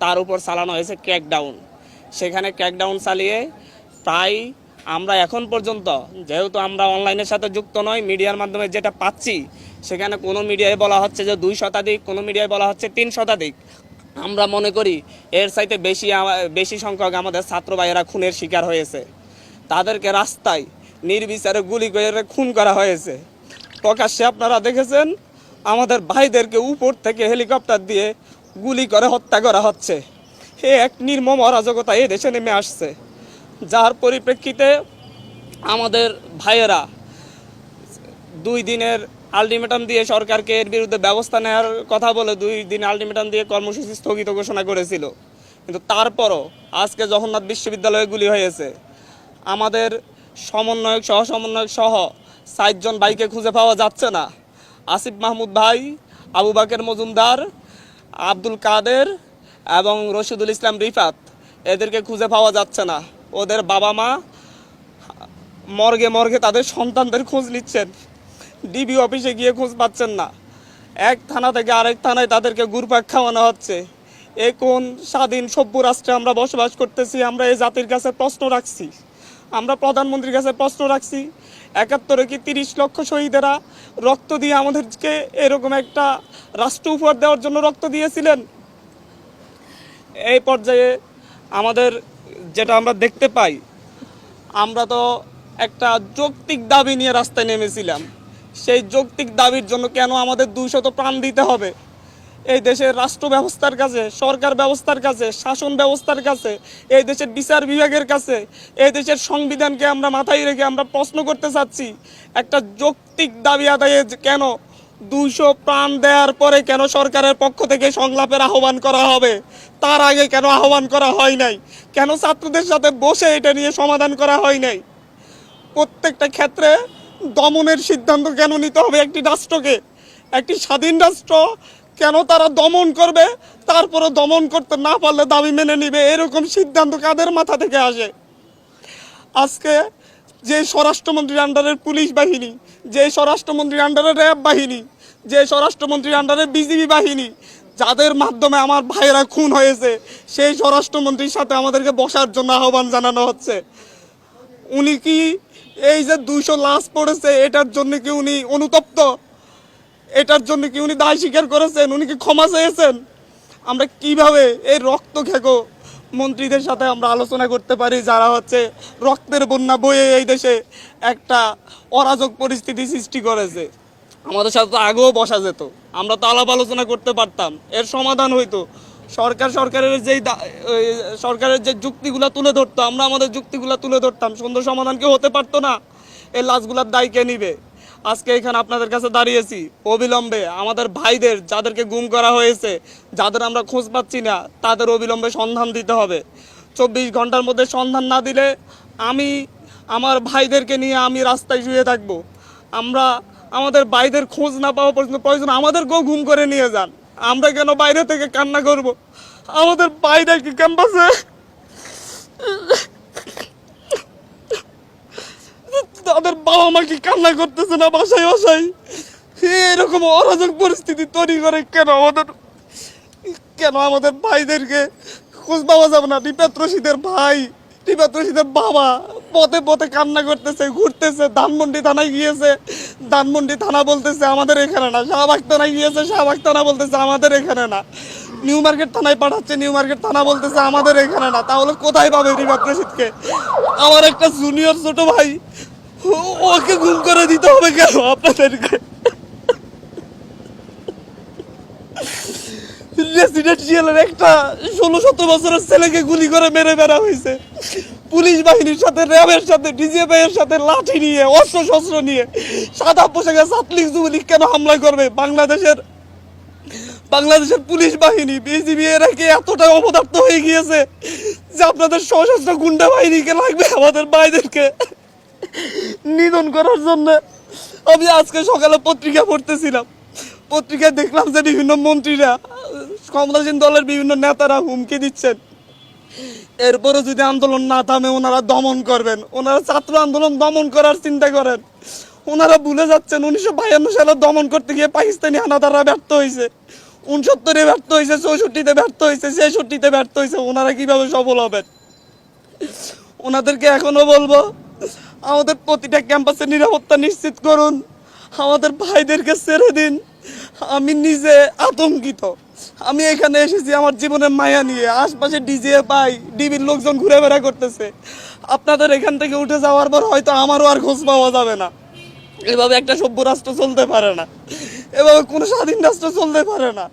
তার উপর চালানো হয়েছে ক্র্যাকডাউন। সেখানে ক্র্যাকডাউন চালিয়ে প্রায় আমরা এখন পর্যন্ত, যেহেতু আমরা অনলাইনের সাথে যুক্ত নই, মিডিয়ার মাধ্যমে যেটা পাচ্ছি সেখানে কোনো মিডিয়ায় বলা হচ্ছে যে 2 শতাধিক, কোনো মিডিয়ায় বলা হচ্ছে 3 শতাধিক। আমরা মনে করি এর চাইতে বেশি সংখ্যক আমাদের ছাত্র ভাইয়েরা খুনের শিকার হয়েছে। তাদেরকে রাস্তায় নির্বিচারে গুলি করে খুন করা হয়েছে। প্রকাশ্যে আপনারা দেখেছেন আমাদের ভাইদেরকে উপর থেকে হেলিকপ্টার দিয়ে গুলি করে হত্যা করা হচ্ছে। এ এক নির্মম অরাজকতা এই দেশে নেমে আসছে, যার পরিপ্রেক্ষিতে আমাদের ভাইয়েরা 2 দিনের আলটিমেটাম দিয়ে সরকারকে এর বিরুদ্ধে ব্যবস্থা নেওয়ার কথা বলে 2 দিন আলটিমেটাম দিয়ে কর্মসূচি স্থগিত ঘোষণা করেছিল। কিন্তু তারপরও আজকে জগন্নাথ বিশ্ববিদ্যালয়ে গুলি হয়েছে। আমাদের সমন্বয়ক সহ 7 জন ভাইকে খুঁজে পাওয়া যাচ্ছে না। আসিফ মাহমুদ ভাই, আবু বাকের মজুমদার, আব্দুল কাদের এবং রশিদুল ইসলাম রিফাত, এদেরকে খুঁজে পাওয়া যাচ্ছে না। ওদের বাবা মা মর্গে তাদের সন্তানদের খোঁজ নিচ্ছেন, ডিবি অফিসে গিয়ে খোঁজ পাচ্ছেন না। এক থানা থেকে আরেক থানায় তাদেরকে ঘুরপাক খাওয়ানো হচ্ছে। এ কোন স্বাধীন সভ্য রাষ্ট্রে আমরা বসবাস করতেছি? আমরা এই জাতির কাছে প্রশ্ন রাখছি, আমরা প্রধানমন্ত্রীর কাছে প্রশ্ন রাখছি। 71-এ কি 30 লক্ষ শহীদেরা রক্ত দিয়ে আমাদেরকে এরকম একটা রাষ্ট্র উপহার দেওয়ার জন্য রক্ত দিয়েছিলেন? এই পর্যায়ে আমাদের যেটা আমরা দেখতে পাই, আমরা তো একটা যৌক্তিক দাবি নিয়ে রাস্তায় নেমেছিলাম। সেই যৌক্তিক দাবির জন্য কেন আমাদের 200 প্রাণ দিতে হবে? এই দেশের রাষ্ট্র ব্যবস্থার কাছে, সরকার ব্যবস্থার কাছে, শাসন ব্যবস্থার কাছে, এই দেশের বিচার বিভাগের কাছে, এই দেশের সংবিধানকে আমরা মাথায় রেখে আমরা প্রশ্ন করতে চাচ্ছি, একটা যৌক্তিক দাবি আদায়ে কেন 200 প্রাণ দেওয়ার পরে কেন সরকারের পক্ষ থেকে সংলাপের আহ্বান করা হবে? তার আগে কেন আহ্বান করা হয় নাই? কেন ছাত্রদের সাথে বসে এটা নিয়ে সমাধান করা হয় নাই? প্রত্যেকটা ক্ষেত্রে দমনের সিদ্ধান্ত কেন নিতে হবে একটি রাষ্ট্রকে? একটি স্বাধীন রাষ্ট্র কেন তারা দমন করবে, তারপরে দমন করতে না পারলে দাবি মেনে নিবে? এরকম সিদ্ধান্ত কাদের মাথা থেকে আসে? আজকে যে স্বরাষ্ট্রমন্ত্রীর আন্ডারের পুলিশ বাহিনী, যে স্বরাষ্ট্রমন্ত্রীর আন্ডারে র্যাব বাহিনী, যে স্বরাষ্ট্রমন্ত্রীর আন্ডারে বিজিবি বাহিনী, যাদের মাধ্যমে আমার ভাইয়েরা খুন হয়েছে, সেই স্বরাষ্ট্রমন্ত্রীর সাথে আমাদেরকে বসার জন্য আহ্বান জানানো হচ্ছে। উনি কি এই যে 200 লাশ পড়েছে এটার জন্য কি উনি অনুতপ্ত? এটার জন্য কি উনি দায় স্বীকার করেছেন? উনি কি ক্ষমা চেয়েছেন? আমরা কিভাবে এই রক্ত খেকো মন্ত্রীদের সাথে আমরা আলোচনা করতে পারি, যারা হচ্ছে রক্তের বন্যা বয়ে এই দেশে একটা অরাজক পরিস্থিতি সৃষ্টি করেছে? আমাদের সাথে তো আগেও বসা যেত, আমরা তো আলাপ আলোচনা করতে পারতাম, এর সমাধান হইতো। সরকারের যে যুক্তিগুলো তুলে ধরতো, আমরা আমাদের যুক্তিগুলো তুলে ধরতাম, সুন্দর সমাধান কি হতে পারতো না? এই লাশগুলার দায় কে নিবে? আজকে এখানে আপনাদের কাছে দাঁড়িয়েছি, অবিলম্বে আমাদের ভাইদের যাদেরকে গুম করা হয়েছে, যাদের আমরা খোঁজ পাচ্ছি না, তাদের অবিলম্বে সন্ধান দিতে হবে। 24 ঘন্টার মধ্যে সন্ধান না দিলে আমার ভাইদেরকে নিয়ে আমি রাস্তায় শুয়ে থাকবো। আমরা আমাদের ভাইদের খোঁজ না পাওয়া পর্যন্ত প্রয়োজন আমাদেরকেও গুম করে নিয়ে যান, আমরা কেন বাইরে থেকে কান্না করব? আমাদের ভাইদেরকে ক্যাম্পাসে তাদের বাবা মা কি কান্না করতেছে না বাসায় বাসায়? এরকম অরাজক পরিস্থিতি তৈরি করে কেন আমাদের ভাইদেরকে খোঁজ পাওয়া যাবে না? রিফাত রশিদের ভাই, রিফাত রশিদের বাবা পথে পথে কান্না করতেছে, ঘুরতেছে। ধানমন্ডি থানায় গিয়েছে, ধানমন্ডি থানা বলতেছে আমাদের এখানে না। শাহবাগ থানায় গিয়েছে, শাহবাগ থানা বলতেছে আমাদের এখানে না। নিউ মার্কেট থানায় পাঠাচ্ছে, নিউ মার্কেট থানা বলতেছে আমাদের এখানে না। তাহলে কোথায় পাবে রিফাত রশিদকে? আমার একটা জুনিয়র ছোট ভাই, ওকে গুম করে দিতে হবে কেন আপনাদেরকে? রেসিডেন্সিয়ালের একটা 16-17 বছরের ছেলেকে গুলি করে মেরে বেড়া হয়েছে। পুলিশ বাহিনীর সাথে, র্যাবের সাথে, ডিজিএফআই এর সাথে লাঠি নিয়ে, অস্ত্র শস্ত্র নিয়ে সাদা পোশাকে ছাত্রলীগ যুবলীগ কেন হামলা করবে? বাংলাদেশের পুলিশ বাহিনী, বিজিবি এরা কি এতটা অপদার্থ হয়ে গিয়েছে যে আপনাদের সশস্ত্র গুন্ডা বাহিনীকে লাগবে আমাদের ভাইদেরকে নিধন করার জন্য? আমি আজকে সকালে পত্রিকা পড়তেছিলাম, পত্রিকায় দেখলাম যে বিভিন্ন মন্ত্রীরা, ক্ষমতাসীন দলের বিভিন্ন নেতারা হুমকি দিচ্ছেন এরপরে যদি আন্দোলন না থামে ওনারা দমন করবেন। ওনারা ছাত্র আন্দোলন দমন করার চিন্তা করেন। ওনারা ভুলে যাচ্ছেন 1952 সালে দমন করতে গিয়ে পাকিস্তানি হানাদাররা ব্যর্থ হয়েছে। 69-এ ব্যর্থ হয়েছে, 64-তে ব্যর্থ হয়েছে, 66-তে ব্যর্থ হয়েছে, ওনারা কিভাবে সফল হবেন? ওনাদেরকে এখনো বলবো, আমাদের প্রতিটা ক্যাম্পাসে নিরাপত্তা নিশ্চিত করুন, আমাদের ভাইদেরকে ছেড়ে দিন। আমি নিজে আতঙ্কিত। আমি এখানে এসেছি আমার জীবনের মায়া নিয়ে, আশপাশে ডিজে পাই, ডিবির লোকজন ঘুরে বেড়া করতেছে। আপনাদের এখান থেকে উঠে যাওয়ার পর হয়তো আমারও আর খোঁজ পাওয়া যাবে না। এভাবে একটা সভ্য রাষ্ট্র চলতে পারে না, এভাবে কোনো স্বাধীন রাষ্ট্র চলতে পারে না।